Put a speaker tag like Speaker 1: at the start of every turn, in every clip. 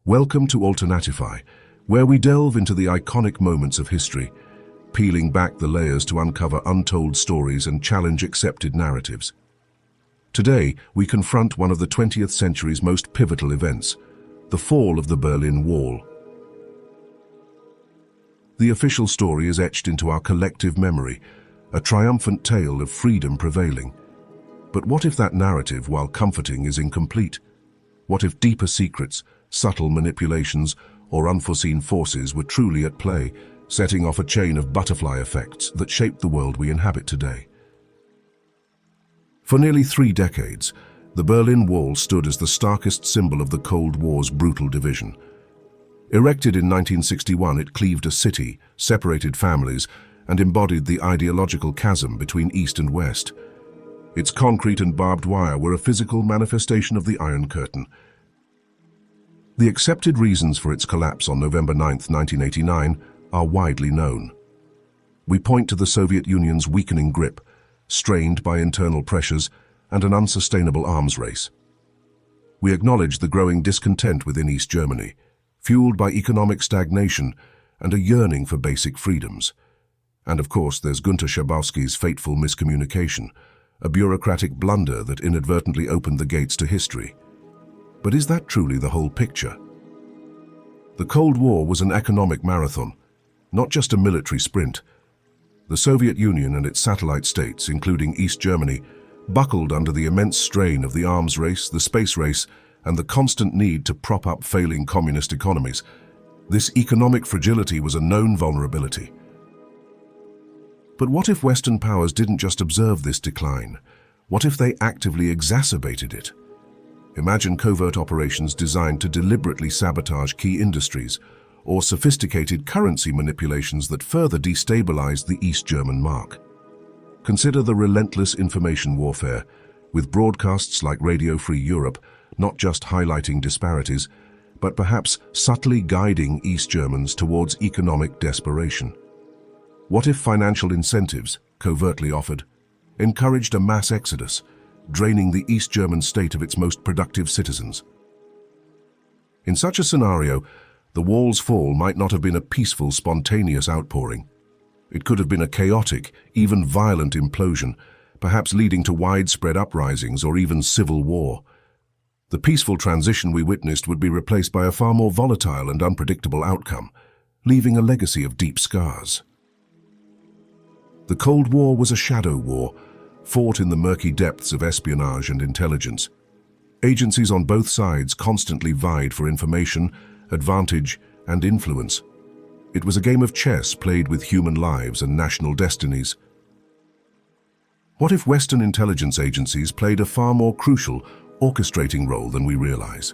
Speaker 1: Welcome to Alternatify, where we delve into the iconic moments of history, peeling back the layers to uncover untold stories and challenge accepted narratives. Today, we confront one of the 20th century's most pivotal events, the fall of the Berlin Wall. The official story is etched into our collective memory, a triumphant tale of freedom prevailing. But what if that narrative, while comforting, is incomplete? What if deeper secrets, subtle manipulations, or unforeseen forces were truly at play, setting off a chain of butterfly effects that shaped the world we inhabit today? For nearly 3 decades, the Berlin Wall stood as the starkest symbol of the Cold War's brutal division. Erected in 1961, it cleaved a city, separated families, and embodied the ideological chasm between East and West. Its concrete and barbed wire were a physical manifestation of the Iron Curtain. The accepted reasons for its collapse on November 9, 1989, are widely known. We point to the Soviet Union's weakening grip, strained by internal pressures and an unsustainable arms race. We acknowledge the growing discontent within East Germany, fueled by economic stagnation and a yearning for basic freedoms. And of course, there's Günter Schabowski's fateful miscommunication, a bureaucratic blunder that inadvertently opened the gates to history. But is that truly the whole picture? The Cold War was an economic marathon, not just a military sprint. The Soviet Union and its satellite states, including East Germany, buckled under the immense strain of the arms race, the space race, and the constant need to prop up failing communist economies. This economic fragility was a known vulnerability. But what if Western powers didn't just observe this decline? What if they actively exacerbated it? Imagine covert operations designed to deliberately sabotage key industries, or sophisticated currency manipulations that further destabilized the East German mark. Consider the relentless information warfare, with broadcasts like Radio Free Europe not just highlighting disparities, but perhaps subtly guiding East Germans towards economic desperation. What if financial incentives, covertly offered, encouraged a mass exodus, draining the East German state of its most productive citizens? In such a scenario, the wall's fall might not have been a peaceful, spontaneous outpouring. It could have been a chaotic, even violent implosion, perhaps leading to widespread uprisings or even civil war. The peaceful transition we witnessed would be replaced by a far more volatile and unpredictable outcome, leaving a legacy of deep scars. The Cold War was a shadow war, fought in the murky depths of espionage and intelligence. Agencies on both sides constantly vied for information, advantage, and influence. It was a game of chess played with human lives and national destinies. What if Western intelligence agencies played a far more crucial, orchestrating role than we realize?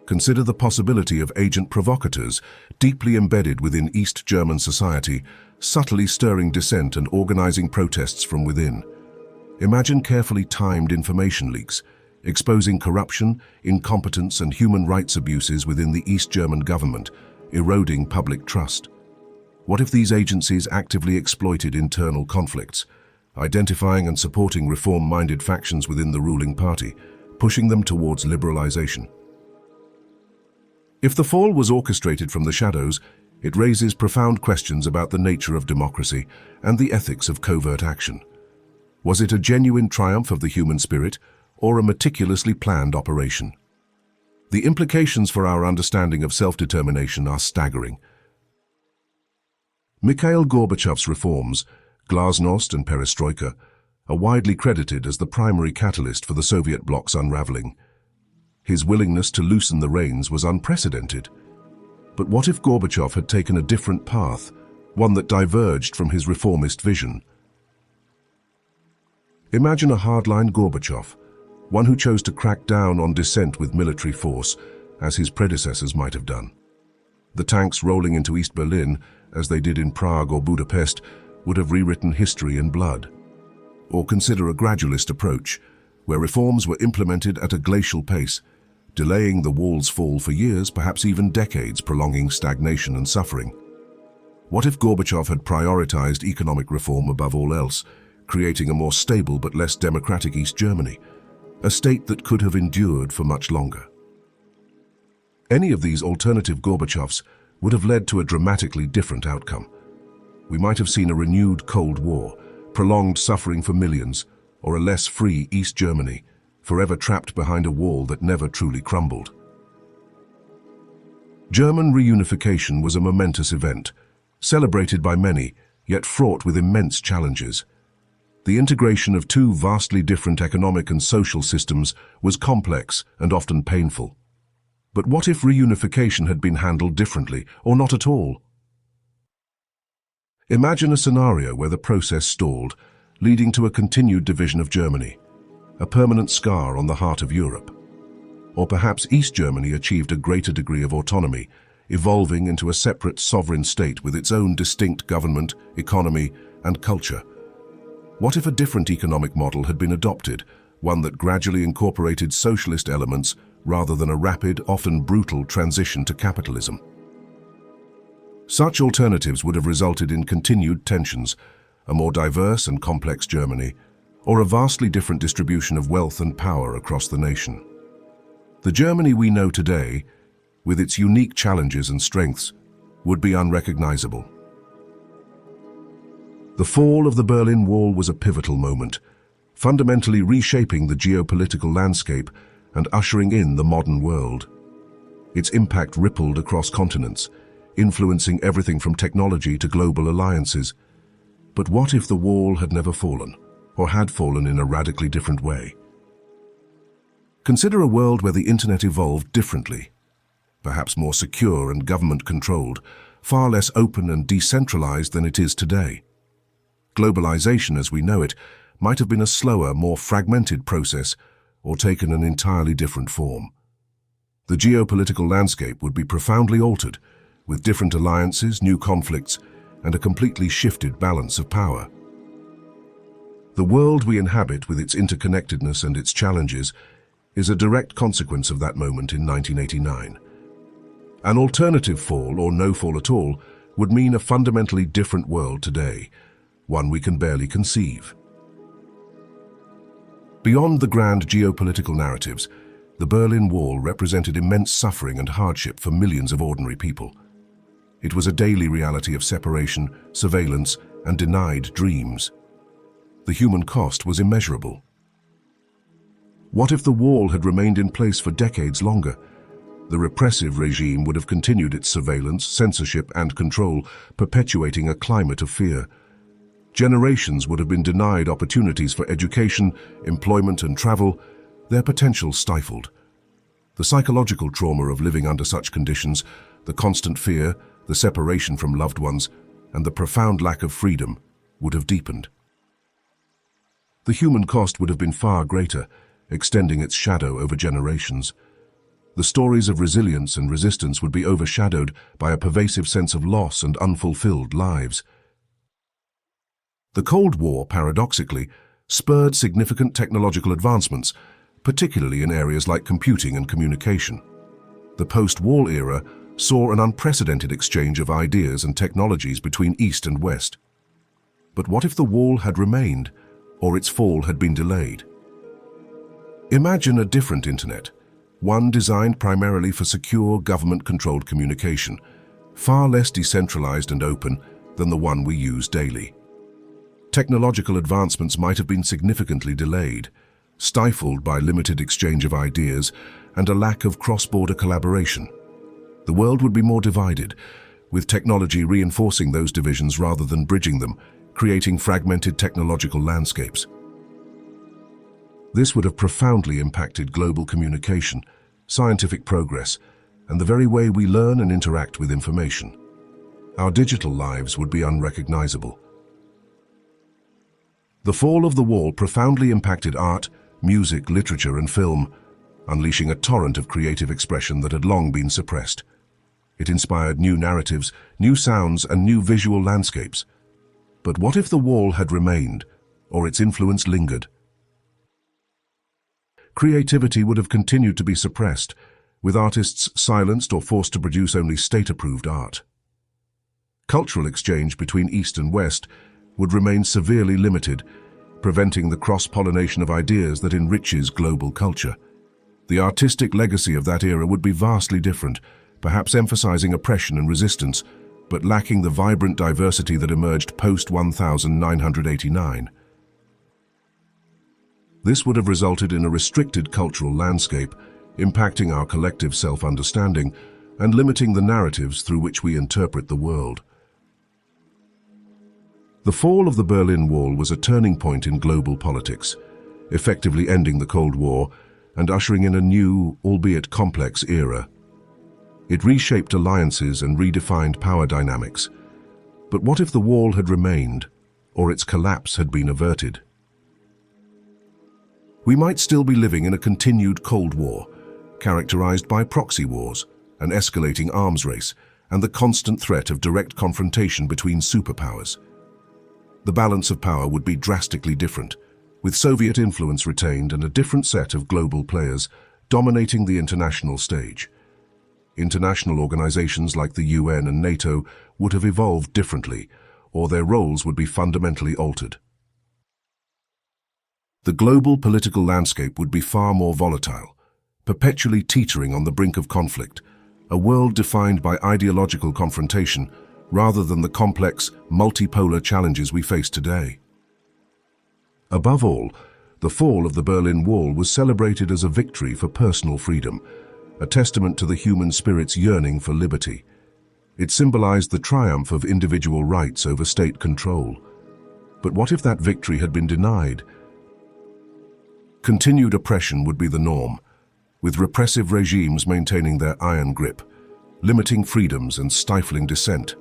Speaker 1: Consider the possibility of agent provocateurs deeply embedded within East German society, subtly stirring dissent and organizing protests from within. Imagine carefully timed information leaks, exposing corruption, incompetence, and human rights abuses within the East German government, eroding public trust. What if these agencies actively exploited internal conflicts, identifying and supporting reform-minded factions within the ruling party, pushing them towards liberalization? If the fall was orchestrated from the shadows, it raises profound questions about the nature of democracy and the ethics of covert action. Was it a genuine triumph of the human spirit, or a meticulously planned operation? The implications for our understanding of self-determination are staggering. Mikhail Gorbachev's reforms, Glasnost and Perestroika, are widely credited as the primary catalyst for the Soviet bloc's unraveling. His willingness to loosen the reins was unprecedented. But what if Gorbachev had taken a different path, one that diverged from his reformist vision? Imagine a hardline Gorbachev, one who chose to crack down on dissent with military force, as his predecessors might have done. The tanks rolling into East Berlin, as they did in Prague or Budapest, would have rewritten history in blood. Or consider a gradualist approach, where reforms were implemented at a glacial pace, delaying the wall's fall for years, perhaps even decades, prolonging stagnation and suffering. What if Gorbachev had prioritized economic reform above all else, creating a more stable but less democratic East Germany, a state that could have endured for much longer? Any of these alternative Gorbachevs would have led to a dramatically different outcome. We might have seen a renewed Cold War, prolonged suffering for millions, or a less free East Germany, forever trapped behind a wall that never truly crumbled. German reunification was a momentous event, celebrated by many, yet fraught with immense challenges. The integration of two vastly different economic and social systems was complex and often painful. But what if reunification had been handled differently, or not at all? Imagine a scenario where the process stalled, leading to a continued division of Germany, a permanent scar on the heart of Europe. Or perhaps East Germany achieved a greater degree of autonomy, evolving into a separate sovereign state with its own distinct government, economy, and culture. What if a different economic model had been adopted, one that gradually incorporated socialist elements rather than a rapid, often brutal transition to capitalism? Such alternatives would have resulted in continued tensions, a more diverse and complex Germany, or a vastly different distribution of wealth and power across the nation. The Germany we know today, with its unique challenges and strengths, would be unrecognizable. The fall of the Berlin Wall was a pivotal moment, fundamentally reshaping the geopolitical landscape and ushering in the modern world. Its impact rippled across continents, influencing everything from technology to global alliances. But what if the wall had never fallen, or had fallen in a radically different way? Consider a world where the internet evolved differently, perhaps more secure and government-controlled, far less open and decentralized than it is today. Globalization, as we know it, might have been a slower, more fragmented process, or taken an entirely different form. The geopolitical landscape would be profoundly altered, with different alliances, new conflicts, and a completely shifted balance of power. The world we inhabit, with its interconnectedness and its challenges, is a direct consequence of that moment in 1989. An alternative fall, or no fall at all, would mean a fundamentally different world today, one we can barely conceive. Beyond the grand geopolitical narratives, the Berlin Wall represented immense suffering and hardship for millions of ordinary people. It was a daily reality of separation, surveillance, and denied dreams. The human cost was immeasurable. What if the wall had remained in place for decades longer? The repressive regime would have continued its surveillance, censorship, and control, perpetuating a climate of fear. Generations would have been denied opportunities for education, employment, and travel, their potential stifled. The psychological trauma of living under such conditions, the constant fear, the separation from loved ones, and the profound lack of freedom would have deepened. The human cost would have been far greater, extending its shadow over generations. The stories of resilience and resistance would be overshadowed by a pervasive sense of loss and unfulfilled lives. The Cold War, paradoxically, spurred significant technological advancements, particularly in areas like computing and communication. The post-war era saw an unprecedented exchange of ideas and technologies between East and West. But what if the wall had remained, or its fall had been delayed? Imagine a different internet, one designed primarily for secure, government-controlled communication, far less decentralized and open than the one we use daily. Technological advancements might have been significantly delayed, stifled by limited exchange of ideas and a lack of cross-border collaboration. The world would be more divided, with technology reinforcing those divisions rather than bridging them, creating fragmented technological landscapes. This would have profoundly impacted global communication, scientific progress, and the very way we learn and interact with information. Our digital lives would be unrecognizable. The fall of the wall profoundly impacted art, music, literature, and film, unleashing a torrent of creative expression that had long been suppressed. It inspired new narratives, new sounds, and new visual landscapes. But what if the wall had remained, or its influence lingered? Creativity would have continued to be suppressed, with artists silenced or forced to produce only state-approved art. Cultural exchange between East and West would remain severely limited, preventing the cross-pollination of ideas that enriches global culture. The artistic legacy of that era would be vastly different, perhaps emphasizing oppression and resistance, but lacking the vibrant diversity that emerged post-1989. This would have resulted in a restricted cultural landscape, impacting our collective self-understanding and limiting the narratives through which we interpret the world. The fall of the Berlin Wall was a turning point in global politics, effectively ending the Cold War and ushering in a new, albeit complex, era. It reshaped alliances and redefined power dynamics. But what if the wall had remained, or its collapse had been averted? We might still be living in a continued Cold War, characterized by proxy wars, an escalating arms race, and the constant threat of direct confrontation between superpowers. The balance of power would be drastically different, with Soviet influence retained and a different set of global players dominating the international stage. International organizations like the UN and NATO would have evolved differently, or their roles would be fundamentally altered. The global political landscape would be far more volatile, perpetually teetering on the brink of conflict, a world defined by ideological confrontation rather than the complex, multipolar challenges we face today. Above all, the fall of the Berlin Wall was celebrated as a victory for personal freedom, a testament to the human spirit's yearning for liberty. It symbolized the triumph of individual rights over state control. But what if that victory had been denied? Continued oppression would be the norm, with repressive regimes maintaining their iron grip, limiting freedoms and stifling dissent.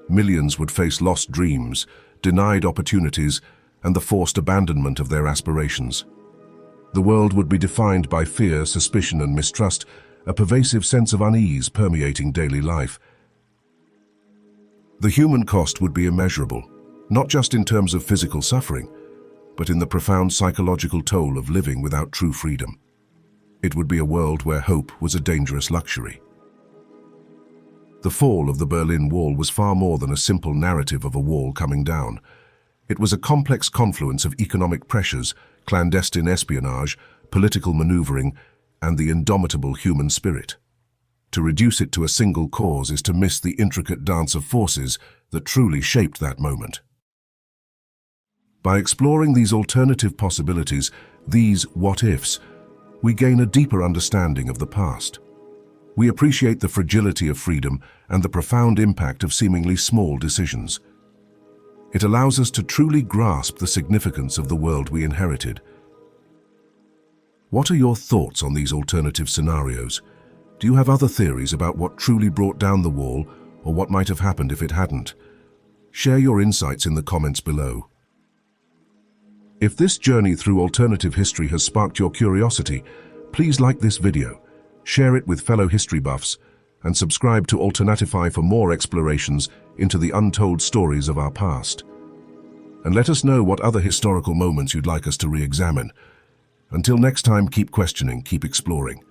Speaker 1: Millions would face lost dreams, denied opportunities, and the forced abandonment of their aspirations. The world would be defined by fear, suspicion, and mistrust, a pervasive sense of unease permeating daily life. The human cost would be immeasurable, not just in terms of physical suffering, but in the profound psychological toll of living without true freedom. It would be a world where hope was a dangerous luxury. The fall of the Berlin Wall was far more than a simple narrative of a wall coming down. It was a complex confluence of economic pressures, clandestine espionage, political maneuvering, and the indomitable human spirit. To reduce it to a single cause is to miss the intricate dance of forces that truly shaped that moment. By exploring these alternative possibilities, these what-ifs, we gain a deeper understanding of the past. We appreciate the fragility of freedom and the profound impact of seemingly small decisions. It allows us to truly grasp the significance of the world we inherited. What are your thoughts on these alternative scenarios? Do you have other theories about what truly brought down the wall, or what might have happened if it hadn't? Share your insights in the comments below. If this journey through alternative history has sparked your curiosity, please like this video, share it with fellow history buffs, and subscribe to Alternatify for more explorations into the untold stories of our past. And let us know what other historical moments you'd like us to re-examine. Until next time, keep questioning, keep exploring.